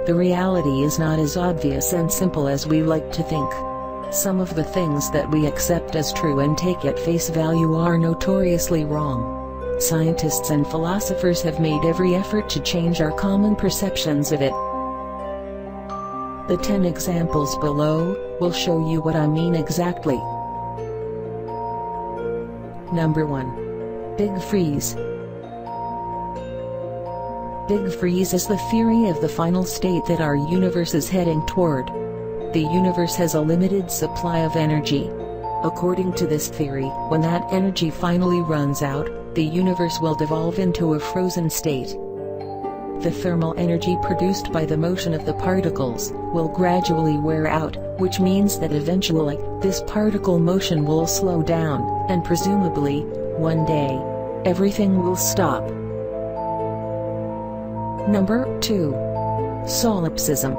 the reality is not as obvious and simple as we like to think. Some of the things that we accept as true and take at face value are notoriously wrong. Scientists and philosophers have made every effort to change our common perceptions of it. The 10 examples below will show you what I mean exactly. Number 1. Big Freeze. Big Freeze is the theory of the final state that our universe is heading toward. The universe has a limited supply of energy. According to this theory, when that energy finally runs out, the universe will devolve into a frozen state. The thermal energy produced by the motion of the particles will gradually wear out, which means that eventually, this particle motion will slow down, and presumably, one day, everything will stop. Number 2. Solipsism.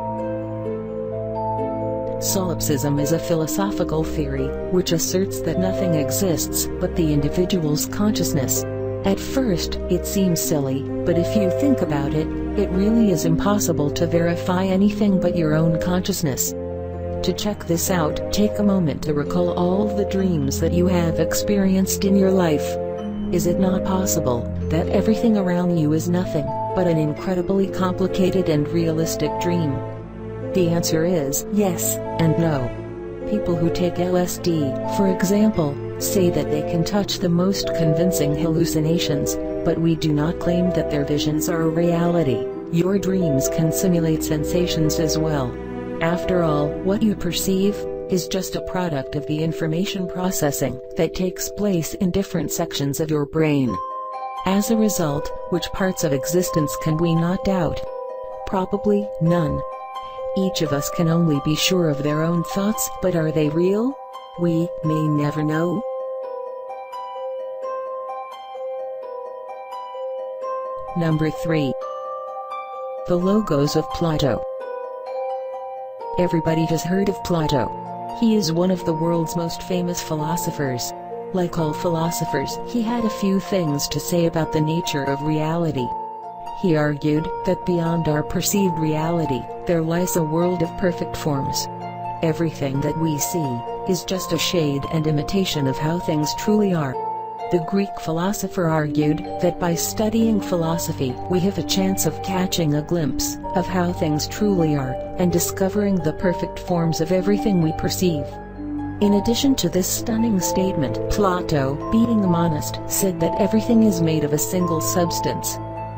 Solipsism is a philosophical theory which asserts that nothing exists but the individual's consciousness. At first, it seems silly, but if you think about it, it really is impossible to verify anything but your own consciousness. To check this out, take a moment to recall all the dreams that you have experienced in your life. Is it not possible that everything around you is nothing but an incredibly complicated and realistic dream? The answer is yes and no. People who take LSD, for example, say that they can touch the most convincing hallucinations, but we do not claim that their visions are a reality. Your dreams can simulate sensations as well. After all, what you perceive is just a product of the information processing that takes place in different sections of your brain. As a result, which parts of existence can we not doubt? Probably none. Each of us can only be sure of their own thoughts, but are they real? We may never know. Number 3. The Logos of Plato. Everybody has heard of Plato. He is one of the world's most famous philosophers. Like all philosophers, he had a few things to say about the nature of reality. He argued that beyond our perceived reality, there lies a world of perfect forms. Everything that we see is just a shade and imitation of how things truly are. The Greek philosopher argued that by studying philosophy, we have a chance of catching a glimpse of how things truly are, and discovering the perfect forms of everything we perceive. In addition to this stunning statement, Plato, being a monist, said that everything is made of a single substance.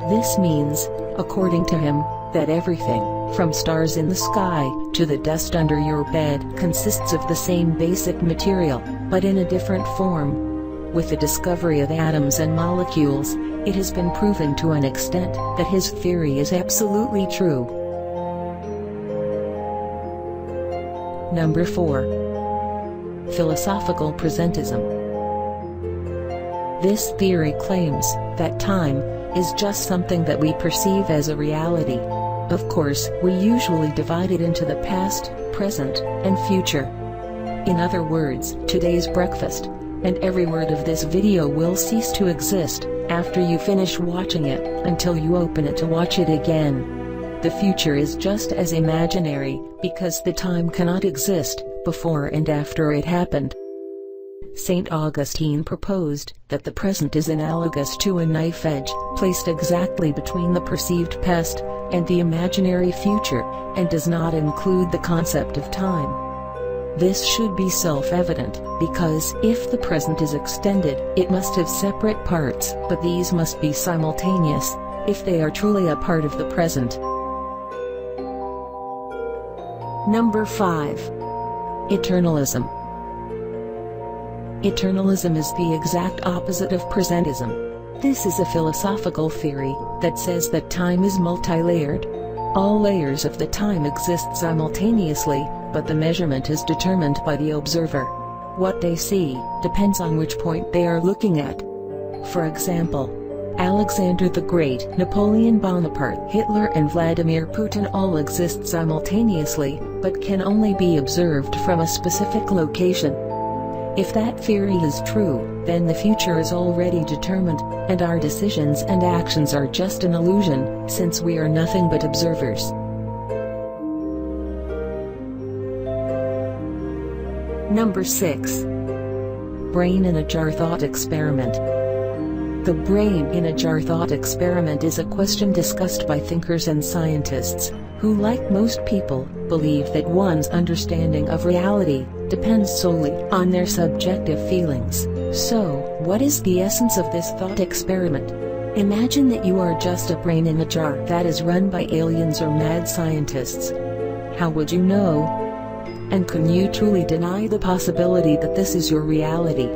This means, according to him, that everything, from stars in the sky to the dust under your bed, consists of the same basic material, but in a different form. With the discovery of atoms and molecules, it has been proven to an extent that his theory is absolutely true. Number 4. Philosophical presentism. This theory claims that time is just something that we perceive as a reality. Of course, we usually divide it into the past, present, and future. In other words, today's breakfast, and every word of this video will cease to exist after you finish watching it, until you open it to watch it again. The future is just as imaginary, because the time cannot exist before and after it happened. St. Augustine proposed that the present is analogous to a knife edge, placed exactly between the perceived past and the imaginary future, and does not include the concept of time. This should be self-evident, because if the present is extended, it must have separate parts, but these must be simultaneous, if they are truly a part of the present. Number 5. Eternalism. Eternalism is the exact opposite of presentism. This is a philosophical theory that says that time is multi-layered. All layers of the time exist simultaneously, but the measurement is determined by the observer. What they see depends on which point they are looking at. For example, Alexander the Great, Napoleon Bonaparte, Hitler and Vladimir Putin all exist simultaneously, but can only be observed from a specific location. If that theory is true, then the future is already determined, and our decisions and actions are just an illusion, since we are nothing but observers. Number 6. Brain in a jar thought experiment. The brain in a jar thought experiment is a question discussed by thinkers and scientists, who, like most people, believe that one's understanding of reality depends solely on their subjective feelings. So, what is the essence of this thought experiment? Imagine that you are just a brain in a jar that is run by aliens or mad scientists. How would you know? And can you truly deny the possibility that this is your reality?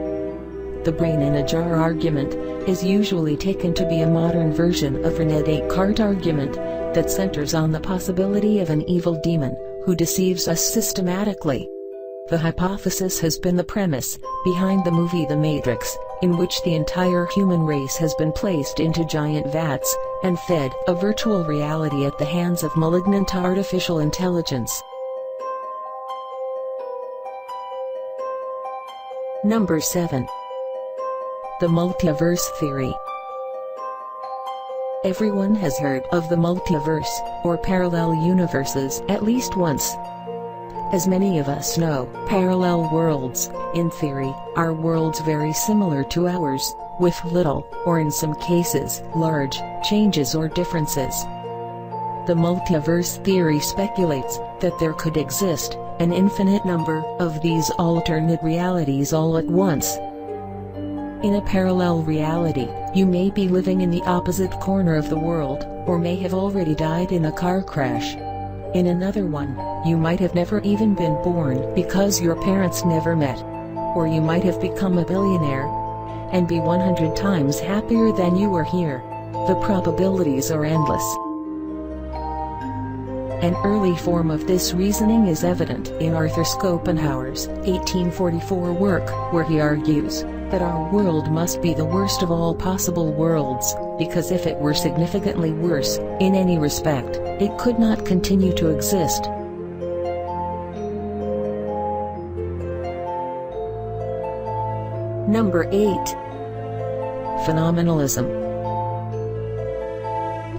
The brain in a jar argument is usually taken to be a modern version of Rene Descartes' argument that centers on the possibility of an evil demon who deceives us systematically. The hypothesis has been the premise behind the movie The Matrix, in which the entire human race has been placed into giant vats and fed a virtual reality at the hands of malignant artificial intelligence. Number 7. The multiverse theory. Everyone has heard of the multiverse, or parallel universes, at least once. As many of us know, parallel worlds, in theory, are worlds very similar to ours, with little, or in some cases, large, changes or differences. The multiverse theory speculates that there could exist an infinite number of these alternate realities all at once. In a parallel reality, you may be living in the opposite corner of the world, or may have already died in a car crash. In another one, you might have never even been born because your parents never met. Or you might have become a billionaire and be 100 times happier than you were here. The probabilities are endless. An early form of this reasoning is evident in Arthur Schopenhauer's 1844 work, where he argues that our world must be the worst of all possible worlds, because if it were significantly worse, in any respect, it could not continue to exist. Number 8. Phenomenalism.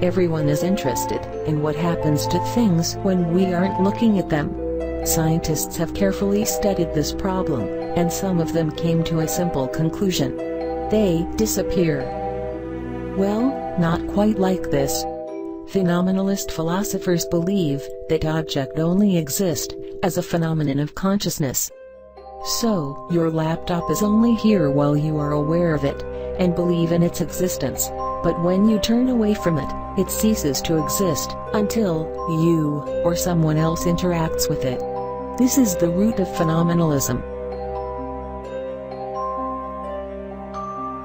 Everyone is interested in what happens to things when we aren't looking at them. Scientists have carefully studied this problem, and some of them came to a simple conclusion. They disappear. Well, not quite like this. Phenomenalist philosophers believe that objects only exist as a phenomenon of consciousness. So, your laptop is only here while you are aware of it and believe in its existence, but when you turn away from it, it ceases to exist until you or someone else interacts with it. This is the root of phenomenalism.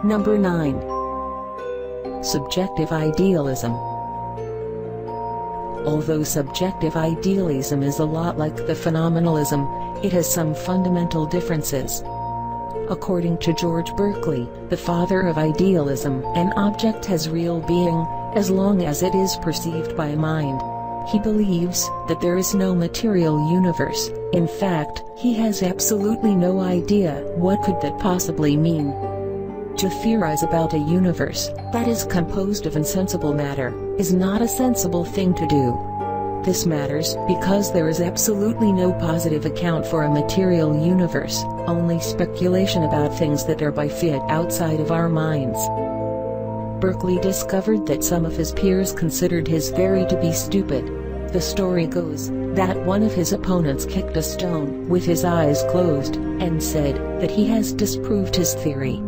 Number 9. Subjective idealism. Although subjective idealism is a lot like the phenomenalism, it has some fundamental differences. According to George Berkeley, the father of idealism, an object has real being as long as it is perceived by a mind. He believes that there is no material universe. In fact, he has absolutely no idea what could that possibly mean. To theorize about a universe that is composed of insensible matter is not a sensible thing to do. This matters because there is absolutely no positive account for a material universe, only speculation about things that are by fit outside of our minds. Berkeley discovered that some of his peers considered his theory to be stupid. The story goes that one of his opponents kicked a stone with his eyes closed and said that he has disproved his theory.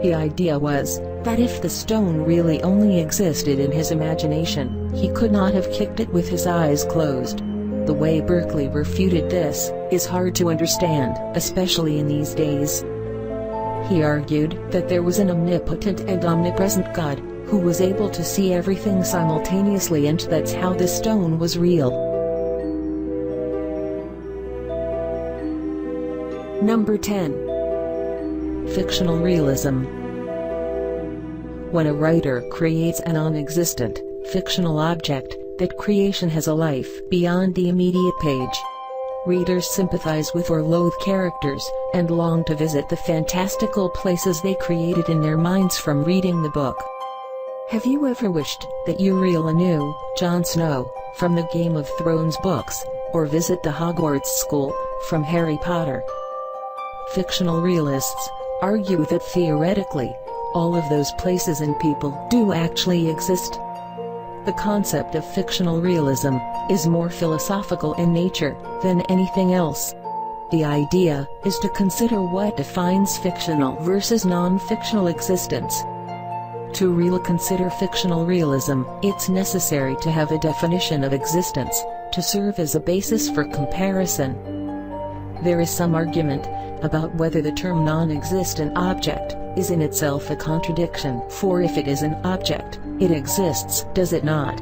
The idea was that if the stone really only existed in his imagination, he could not have kicked it with his eyes closed. The way Berkeley refuted this is hard to understand, especially in these days. He argued that there was an omnipotent and omnipresent God who was able to see everything simultaneously, and that's how the stone was real. Number 10. Fictional realism. When a writer creates a non-existent, fictional object, that creation has a life beyond the immediate page. Readers sympathize with or loathe characters, and long to visit the fantastical places they created in their minds from reading the book. Have you ever wished that you really knew Jon Snow from the Game of Thrones books, or visit the Hogwarts school from Harry Potter? Fictional realists argue that theoretically, all of those places and people do actually exist. The concept of fictional realism is more philosophical in nature than anything else. The idea is to consider what defines fictional versus non-fictional existence. To really consider fictional realism, it's necessary to have a definition of existence to serve as a basis for comparison. There is some argument about whether the term non-existent object is in itself a contradiction, for if it is an object, it exists, does it not?